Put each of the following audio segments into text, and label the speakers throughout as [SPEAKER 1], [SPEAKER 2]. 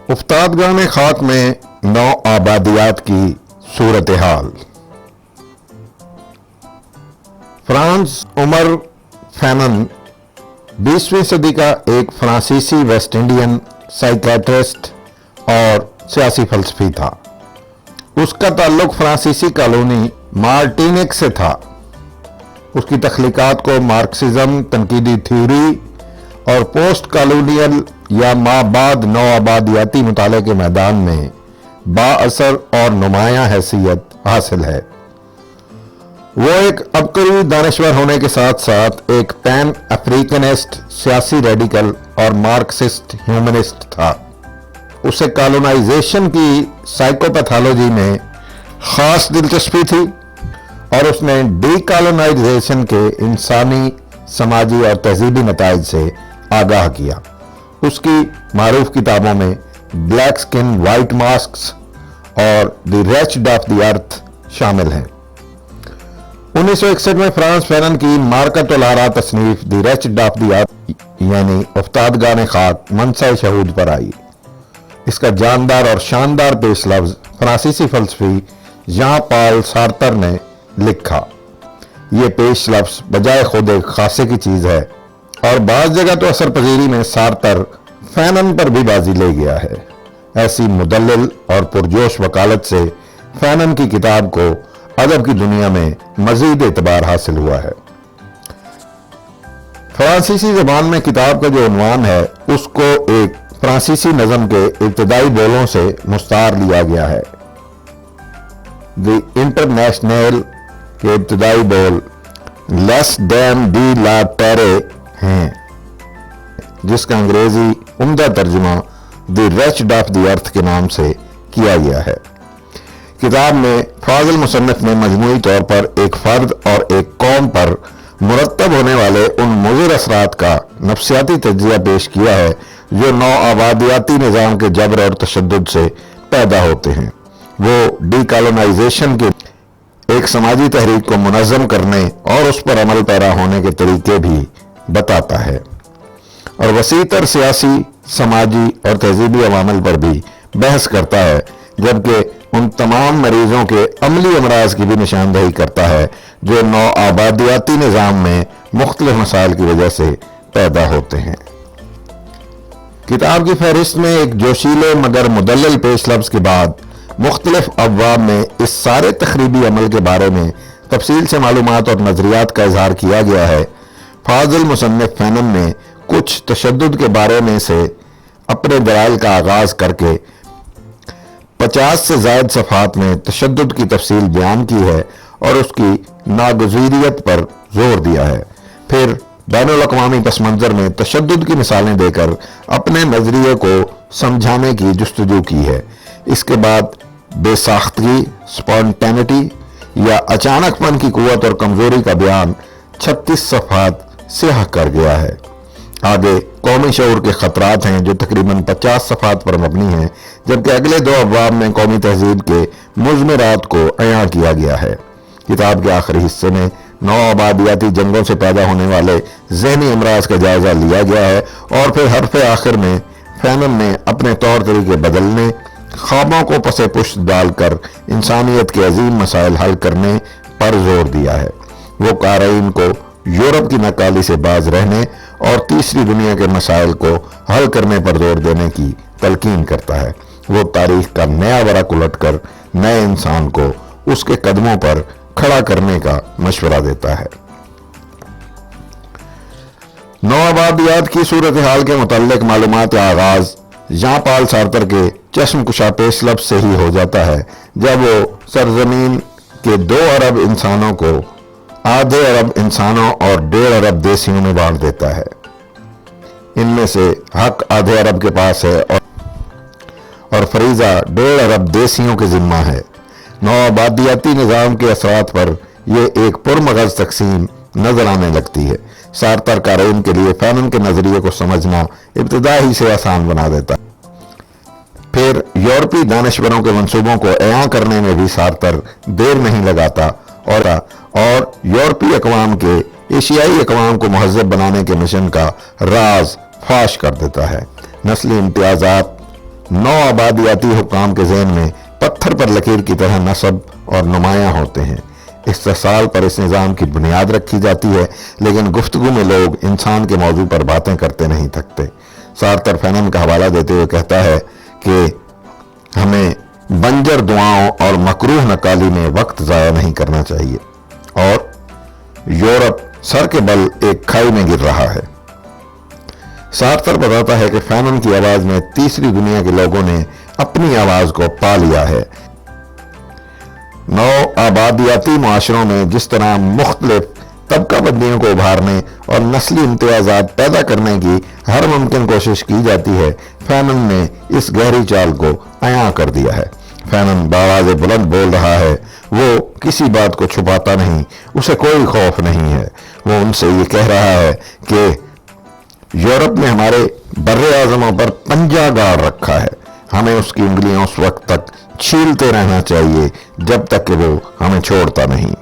[SPEAKER 1] افتادگان خاک میں نو آبادیات کی صورتحال۔ فرانس عمر فینن 20ویں صدی کا ایک فرانسیسی ویسٹ انڈین سائیکیٹرسٹ اور سیاسی فلسفی تھا۔ اس کا تعلق فرانسیسی کالونی مارٹینک سے تھا۔ اس کی تخلیقات کو مارکسزم، تنقیدی تھیوری اور پوسٹ کالونیل یا ما بعد نو آبادیاتی مطالعے کے میدان میں بااثر اور نمایاں حیثیت حاصل ہے۔ وہ ایک عبقری دانشور ہونے کے ساتھ ساتھ ایک پین افریکنسٹ، سیاسی ریڈیکل اور مارکسسٹ ہیومنسٹ تھا۔ اسے کالونائزیشن کی سائیکوپیتھولوجی میں خاص دلچسپی تھی اور اس نے ڈی کالونائزیشن کے انسانی، سماجی اور تہذیبی نتائج سے آگاہ کیا۔ اس کی معروف کتابوں میں بلیک سکن، وائٹ ماسکس اور دی ریچڈ آف دی ارتھ شامل ہیں۔ 1961 میں فرانس فینن کی مارکت الآراء تصنیف دی ریچڈ آف دی ارتھ یعنی افتادگان خاک منصہ شہود پر آئی۔ اس کا جاندار اور شاندار پیش لفظ فرانسیسی فلسفی ژان پال سارتر نے لکھا۔ یہ پیش لفظ بجائے خود ایک خاصے کی چیز ہے اور بعض جگہ تو اثر پذیری میں سارتر فینن پر بھی بازی لے گیا ہے۔ ایسی مدلل اور پرجوش وکالت سے فینن کی کتاب کو ادب کی دنیا میں مزید اعتبار حاصل ہوا ہے۔ فرانسیسی زبان میں کتاب کا جو عنوان ہے اس کو ایک فرانسیسی نظم کے ابتدائی بولوں سے مستعار لیا گیا ہے۔ دی انٹرنیشنل کے ابتدائی بول لیس دین دی لا ٹیرے ہیں، جس کا انگریزی عمدہ ترجمہ دی ریچڈ آف دی ارتھ کے نام سے کیا گیا ہے۔ کتاب میں فاضل مصنف نے مجموعی طور پر ایک فرد اور ایک قوم پر مرتب ہونے والے ان مضر اثرات کا نفسیاتی تجزیہ پیش کیا ہے جو نو آبادیاتی نظام کے جبر اور تشدد سے پیدا ہوتے ہیں۔ وہ ڈی کالونائزیشن کے ایک سماجی تحریک کو منظم کرنے اور اس پر عمل پیرا ہونے کے طریقے بھی بتاتا ہے اور وسیع تر سیاسی، سماجی اور تہذیبی عوامل پر بھی بحث کرتا ہے، جبکہ ان تمام مریضوں کے عملی امراض کی بھی نشاندہی کرتا ہے جو نو آبادیاتی نظام میں مختلف مسائل کی وجہ سے پیدا ہوتے ہیں۔ کتاب کی فہرست میں ایک جوشیلے مگر مدلل پیش لفظ کے بعد مختلف ابواب میں اس سارے تخریبی عمل کے بارے میں تفصیل سے معلومات اور نظریات کا اظہار کیا گیا ہے۔ فاضل مصنف فینن نے کچھ تشدد کے بارے میں سے اپنے دلائل کا آغاز کر کے 50 سے زائد صفحات میں تشدد کی تفصیل بیان کی ہے اور اس کی ناگزیریت پر زور دیا ہے۔ پھر بین الاقوامی پس منظر میں تشدد کی مثالیں دے کر اپنے نظریے کو سمجھانے کی جستجو کی ہے۔ اس کے بعد بے ساختگی، سپونٹینٹی یا اچانک پن کی قوت اور کمزوری کا بیان 36 صفحات سیاہ کر گیا ہے۔ آگے قومی شعور کے خطرات ہیں جو تقریباً 50 صفحات پر مبنی ہیں، جبکہ اگلے 2 ابواب میں قومی تہذیب کے مضمرات کو عیاں کیا گیا ہے۔ کتاب کے آخری حصے میں نو آبادیاتی جنگوں سے پیدا ہونے والے ذہنی امراض کا جائزہ لیا گیا ہے اور پھر حرف آخر میں فینن نے اپنے طور طریقے بدلنے، خوابوں کو پس پشت ڈال کر انسانیت کے عظیم مسائل حل کرنے پر زور دیا ہے۔ وہ قارئین کو یورپ کی ناکالی سے باز رہنے اور تیسری دنیا کے مسائل کو حل کرنے پر زور دینے کی تلقین کرتا ہے۔ وہ تاریخ کا نیا ورق الٹ کر نئے انسان کو اس کے قدموں پر کھڑا کرنے کا مشورہ دیتا ہے۔ نو آبادیات کی صورتحال کے متعلق معلومات کا آغاز ژان پال سارتر کے چشم کشا پیش لفظ سے ہی ہو جاتا ہے، جب وہ سرزمین کے 2 ارب انسانوں کو آدھے ارب انسانوں اور 1.5 ارب دیسیوں میں بانٹ دیتا ہے۔ ان میں سے حق آدھے ارب کے پاس ہے اور فریضہ 1.5 ارب دیسیوں کے ذمہ ہے۔ نو آبادیاتی نظام کے اثرات پر یہ ایک پرمغز تقسیم نظر آنے لگتی ہے۔ سارتر قارئین کے لیے فینن کے نظریے کو سمجھنا ابتدا ہی سے آسان بنا دیتا ہے۔ پھر یورپی دانشوروں کے منصوبوں کو عیاں کرنے میں بھی سارتر دیر نہیں لگاتا اور یورپی اقوام کے ایشیائی اقوام کو مہذب بنانے کے مشن کا راز فاش کر دیتا ہے۔ نسلی امتیازات، 9 آبادیاتی حکام کے ذہن میں پتھر پر لکیر کی طرح نصب اور نمایاں ہوتے ہیں۔ استحصال پر اس نظام کی بنیاد رکھی جاتی ہے، لیکن گفتگو میں لوگ انسان کے موضوع پر باتیں کرتے نہیں تھکتے۔ سارتر فینن کا حوالہ دیتے ہوئے کہتا ہے کہ ہمیں بنجر دعاؤں اور مکروہ نکالی میں وقت ضائع نہیں کرنا چاہیے، اور یورپ سر کے بل ایک کھائی میں گر رہا ہے۔ سارتر بتاتا ہے کہ فینن کی آواز میں تیسری دنیا کے لوگوں نے اپنی آواز کو پا لیا ہے۔ نو آبادیاتی معاشروں میں جس طرح مختلف طبقہ بندیوں کو ابھارنے اور نسلی امتیازات پیدا کرنے کی ہر ممکن کوشش کی جاتی ہے، فینن نے اس گہری چال کو عیاں کر دیا ہے۔ فینن بآواز بلند بول رہا ہے، وہ کسی بات کو چھپاتا نہیں، اسے کوئی خوف نہیں ہے۔ وہ ان سے یہ کہہ رہا ہے کہ یورپ نے ہمارے بر اعظموں پر پنجہ گاڑ رکھا ہے، ہمیں اس کی انگلیاں اس وقت تک چھیلتے رہنا چاہیے جب تک کہ وہ ہمیں چھوڑتا نہیں۔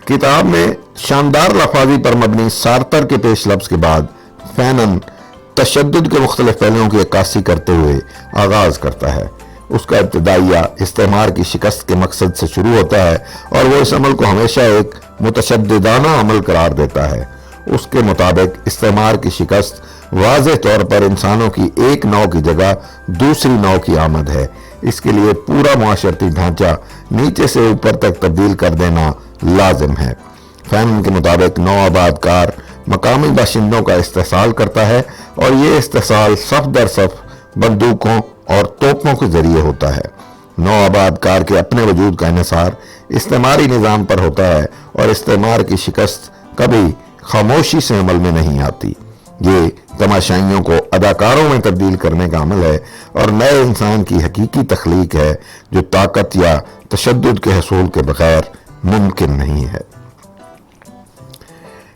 [SPEAKER 1] کتاب میں شاندار لفاظی پر مبنی سارتر کے پیش لفظ کے بعد فینن تشدد کے مختلف پہلوؤں کی عکاسی کرتے ہوئے آغاز کرتا ہے۔ اس کا ابتدائیہ استعمار کی شکست کے مقصد سے شروع ہوتا ہے اور وہ اس عمل کو ہمیشہ ایک متشددانہ عمل قرار دیتا ہے۔ اس کے مطابق استعمار کی شکست واضح طور پر انسانوں کی ایک نوع کی جگہ دوسری نوع کی آمد ہے۔ اس کے لیے پورا معاشرتی ڈھانچہ نیچے سے اوپر تک تبدیل کر دینا لازم ہے۔ فینن کے مطابق نو آباد کار مقامی باشندوں کا استحصال کرتا ہے، اور یہ استحصال صف در صف بندوقوں اور توپوں کے ذریعے ہوتا ہے۔ نو آباد کار کے اپنے وجود کا انحصار استعماری نظام پر ہوتا ہے، اور استعمار کی شکست کبھی خاموشی سے عمل میں نہیں آتی۔ یہ تماشائیوں کو اداکاروں میں تبدیل کرنے کا عمل ہے، اور نئے انسان کی حقیقی تخلیق ہے جو طاقت یا تشدد کے حصول کے بغیر ممکن نہیں ہے۔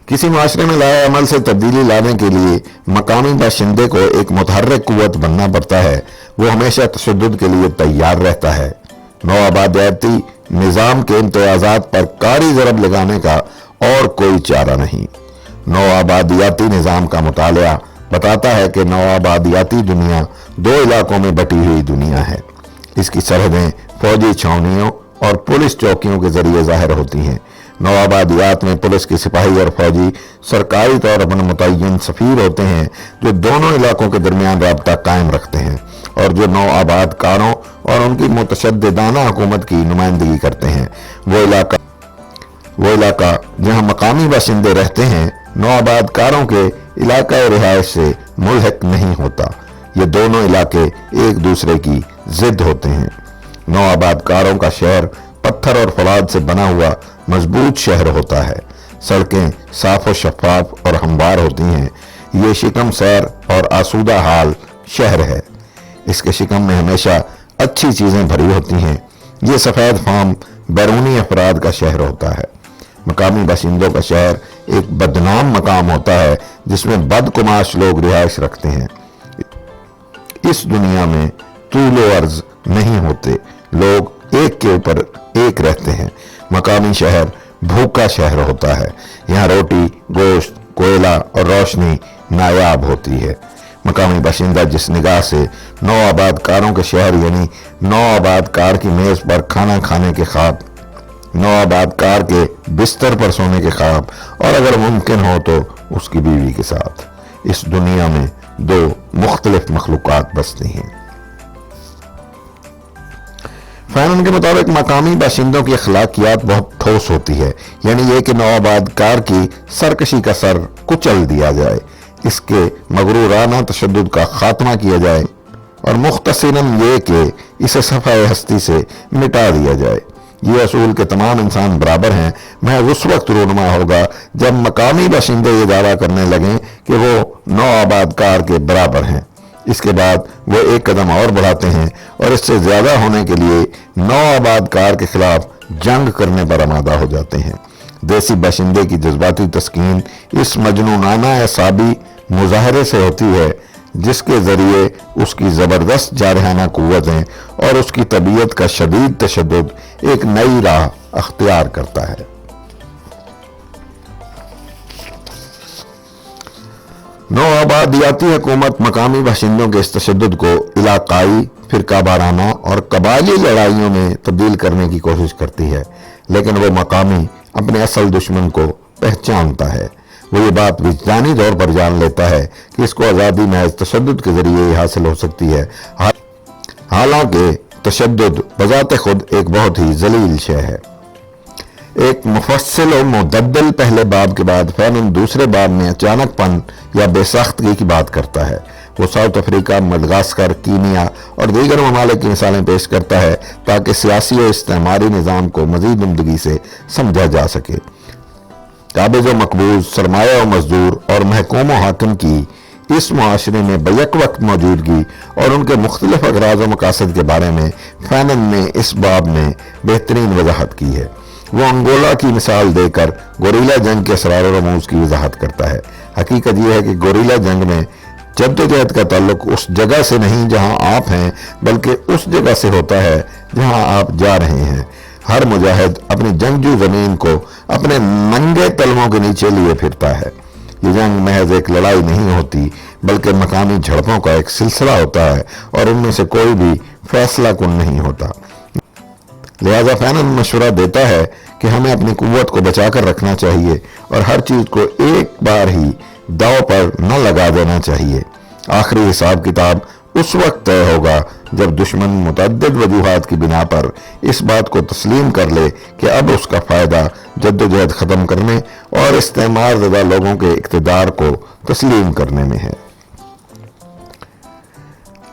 [SPEAKER 1] کسی معاشرے میں لائے عمل سے تبدیلی لانے کے لیے مقامی باشندے کو ایک متحرک قوت بننا پڑتا ہے۔ وہ ہمیشہ تشدد کے لیے تیار رہتا ہے۔ نو آبادیاتی نظام کے امتیازات پر کاری ضرب لگانے کا اور کوئی چارہ نہیں۔ نو آبادیاتی نظام کا مطالعہ بتاتا ہے کہ نو آبادیاتی دنیا دو علاقوں میں بٹی ہوئی دنیا ہے۔ اس کی سرحدیں فوجی چھاؤنیوں اور پولیس چوکیوں کے ذریعے ظاہر ہوتی ہیں۔ نو آبادیات میں پولیس کے سپاہی اور فوجی سرکاری طور پر متعین سفیر ہوتے ہیں جو دونوں علاقوں کے درمیان رابطہ قائم رکھتے ہیں، اور جو نو آباد کاروں اور ان کی متشددانہ حکومت کی نمائندگی کرتے ہیں۔ وہ علاقہ جہاں مقامی باشندے رہتے ہیں نو آباد کاروں کے علاقہ رہائش سے ملحق نہیں ہوتا۔ یہ دونوں علاقے ایک دوسرے کی ضد ہوتے ہیں۔ نو آباد کاروں کا شہر پتھر اور فولاد سے بنا ہوا مضبوط شہر ہوتا ہے۔ سڑکیں صاف و شفاف اور ہموار ہوتی ہیں۔ یہ شکم سیر اور آسودہ حال شہر ہے۔ اس کے شکم میں ہمیشہ اچھی چیزیں بھری ہوتی ہیں۔ یہ سفید فام بیرونی افراد کا شہر ہوتا ہے۔ مقامی باشندوں کا شہر ایک بدنام مقام ہوتا ہے جس میں بدکماش لوگ رہائش رکھتے ہیں۔ اس دنیا میں طول و عرض نہیں ہوتے، لوگ ایک کے اوپر ایک رہتے ہیں۔ مقامی شہر بھوکا شہر ہوتا ہے۔ یہاں روٹی، گوشت، کوئلہ اور روشنی نایاب ہوتی ہے۔ مقامی باشندہ جس نگاہ سے نو آباد کاروں کے شہر یعنی نو آباد کار کی میز پر کھانا کھانے کے خواب، نو آباد کار کے بستر پر سونے کے خواب، اور اگر ممکن ہو تو اس کی بیوی کے ساتھ، اس دنیا میں دو مختلف مخلوقات بستی ہیں۔ فینن کے مطابق مقامی باشندوں کی اخلاقیات بہت ٹھوس ہوتی ہے، یعنی یہ کہ نو آباد کار کی سرکشی کا سر کچل دیا جائے، اس کے مغرورانہ تشدد کا خاتمہ کیا جائے، اور مختصراً یہ کہ اسے صفحہ ہستی سے مٹا دیا جائے۔ یہ اصول کہ تمام انسان برابر ہیں محض اس وقت رونما ہوگا جب مقامی باشندے یہ دعویٰ کرنے لگیں کہ وہ نو آباد کار کے برابر ہیں۔ اس کے بعد وہ ایک قدم اور بڑھاتے ہیں اور اس سے زیادہ ہونے کے لیے نو آباد کار کے خلاف جنگ کرنے پر آمادہ ہو جاتے ہیں۔ دیسی باشندے کی جذباتی تسکین اس مجنونانہ اعصابی مظاہرے سے ہوتی ہے جس کے ذریعے اس کی زبردست جارحانہ قوتیں اور اس کی طبیعت کا شدید تشدد ایک نئی راہ اختیار کرتا ہے۔ نوآبادیاتی حکومت مقامی باشندوں کے اس تشدد کو علاقائی، فرقہ وارانہ اور قبائلی لڑائیوں میں تبدیل کرنے کی کوشش کرتی ہے، لیکن وہ مقامی اپنے اصل دشمن کو پہچانتا ہے۔ وہ یہ بات وجدانی طور پر جان لیتا ہے کہ اس کو آزادی محض تشدد کے ذریعے ہی حاصل ہو سکتی ہے، حالانکہ تشدد بذات خود ایک بہت ہی ذلیل شے ہے۔ ایک مفصل و مدلل پہلے باب کے بعد فوراً دوسرے باب میں اچانک پن یا بے ساختگی کی بات کرتا ہے۔ وہ ساؤتھ افریقہ، مڈغاسکر، کینیا اور دیگر ممالک کی مثالیں پیش کرتا ہے تاکہ سیاسی و استعماری نظام کو مزید عمدگی سے سمجھا جا سکے۔ قابض و مقبوض، سرمایہ و مزدور اور محکوم و حاکم کی اس معاشرے میں بیک وقت موجودگی اور ان کے مختلف اغراض و مقاصد کے بارے میں فینن نے اس باب میں بہترین وضاحت کی ہے۔ وہ انگولا کی مثال دے کر گوریلا جنگ کے اسرار و رموز کی وضاحت کرتا ہے۔ حقیقت یہ ہے کہ گوریلا جنگ میں جدوجہد کا تعلق اس جگہ سے نہیں جہاں آپ ہیں، بلکہ اس جگہ سے ہوتا ہے جہاں آپ جا رہے ہیں۔ ہر مجاہد اپنی جنگجو زمین کو اپنے ننگے تلووں کے نیچے لیے پھرتا ہے۔ یہ جنگ محض ایک لڑائی نہیں ہوتی، بلکہ مقامی جھڑپوں کا ایک سلسلہ ہوتا ہے اور ان میں سے کوئی بھی فیصلہ کن نہیں ہوتا۔ لہذا فینن مشورہ دیتا ہے کہ ہمیں اپنی قوت کو بچا کر رکھنا چاہیے اور ہر چیز کو ایک بار ہی داؤ پر نہ لگا دینا چاہیے۔ آخری حساب کتاب اس وقت طے ہوگا جب دشمن متعدد وجوہات کی بنا پر اس بات کو تسلیم کر لے کہ اب اس کا فائدہ جدوجہد ختم کرنے اور استعمار زدہ لوگوں کے اقتدار کو تسلیم کرنے میں ہے۔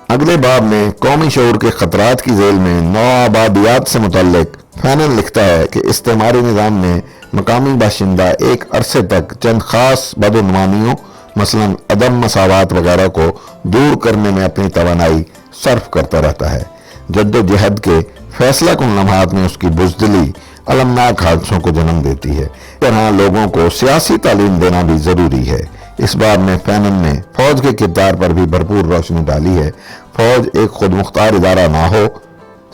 [SPEAKER 1] اگلے باب میں قومی شعور کے خطرات کی ذیل میں نوآبادیات سے متعلق فینن لکھتا ہے کہ استعماری نظام میں مقامی باشندہ ایک عرصے تک چند خاص بدعنوانیوں مثلا عدم مساوات وغیرہ کو دور کرنے میں اپنی توانائی صرف کرتا رہتا ہے۔ جد و جہد کے فیصلہ کن لمحات میں اس کی بزدلی المناک حادثوں کو جنم دیتی ہے۔ اس طرح لوگوں کو سیاسی تعلیم دینا بھی ضروری ہے۔ اس باب میں فینن نے فوج کے کردار پر بھی بھرپور روشنی ڈالی ہے۔ فوج ایک خود مختار ادارہ نہ ہو،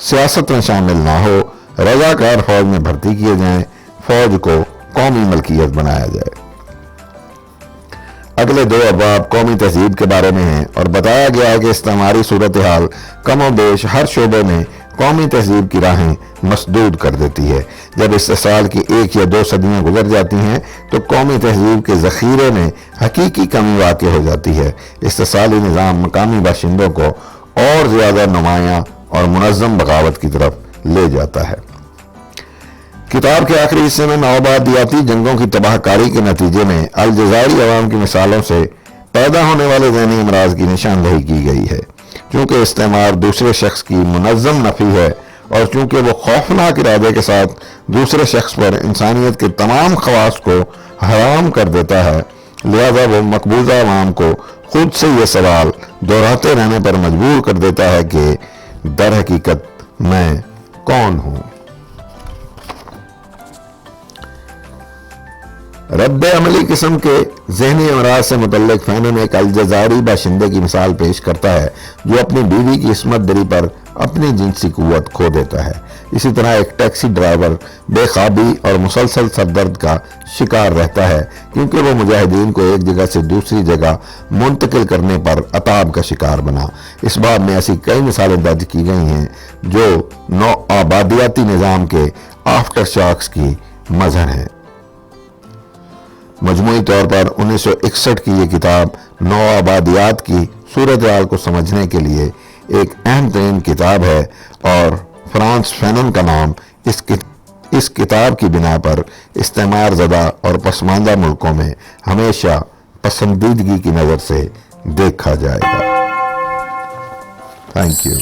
[SPEAKER 1] سیاست میں شامل نہ ہو، رضاکار فوج میں بھرتی کیے جائیں، فوج کو قومی ملکیت بنایا جائے۔ اگلے دو ابواب قومی تہذیب کے بارے میں ہیں اور بتایا گیا ہے کہ استعماری صورتحال کم و بیش ہر شعبے میں قومی تہذیب کی راہیں مسدود کر دیتی ہے۔ جب استحصال کی 1 یا 2 صدیاں گزر جاتی ہیں تو قومی تہذیب کے ذخیرے میں حقیقی کمی واقع ہو جاتی ہے۔ استحصالی نظام مقامی باشندوں کو اور زیادہ نمایاں اور منظم بغاوت کی طرف لے جاتا ہے۔ کتاب کے آخری حصے میں نوآبادیاتی جنگوں کی تباہ کاری کے نتیجے میں الجزائری عوام کی مثالوں سے پیدا ہونے والے ذہنی امراض کی نشاندہی کی گئی ہے۔ چونکہ استعمار دوسرے شخص کی منظم نفی ہے اور چونکہ وہ خوفناک ارادے کے ساتھ دوسرے شخص پر انسانیت کے تمام خواص کو حرام کر دیتا ہے، لہذا وہ مقبوضہ عوام کو خود سے یہ سوال دہراتے رہنے پر مجبور کر دیتا ہے کہ در حقیقت میں کون ہوں۔ رد عملی قسم کے ذہنی امراض سے متعلق فینن ایک الجزائری باشندے کی مثال پیش کرتا ہے جو اپنی بیوی کی عصمت دری پر اپنی جنسی قوت کھو دیتا ہے۔ اسی طرح ایک ٹیکسی ڈرائیور بے خوابی اور مسلسل سردرد کا شکار رہتا ہے کیونکہ وہ مجاہدین کو ایک جگہ سے دوسری جگہ منتقل کرنے پر عطاب کا شکار بنا۔ اس باب میں ایسی کئی مثالیں درج کی گئی ہیں جو نوآبادیاتی نظام کے آفٹر شاکس کی مظہر ہیں۔ مجموعی طور پر 1961 کی یہ کتاب نوآبادیات کی صورتحال کو سمجھنے کے لیے ایک اہم ترین کتاب ہے اور فرانس فینن کا نام اس کتاب کی بنا پر استعمار زدہ اور پسماندہ ملکوں میں ہمیشہ پسندیدگی کی نظر سے دیکھا جائے گا۔ Thank you.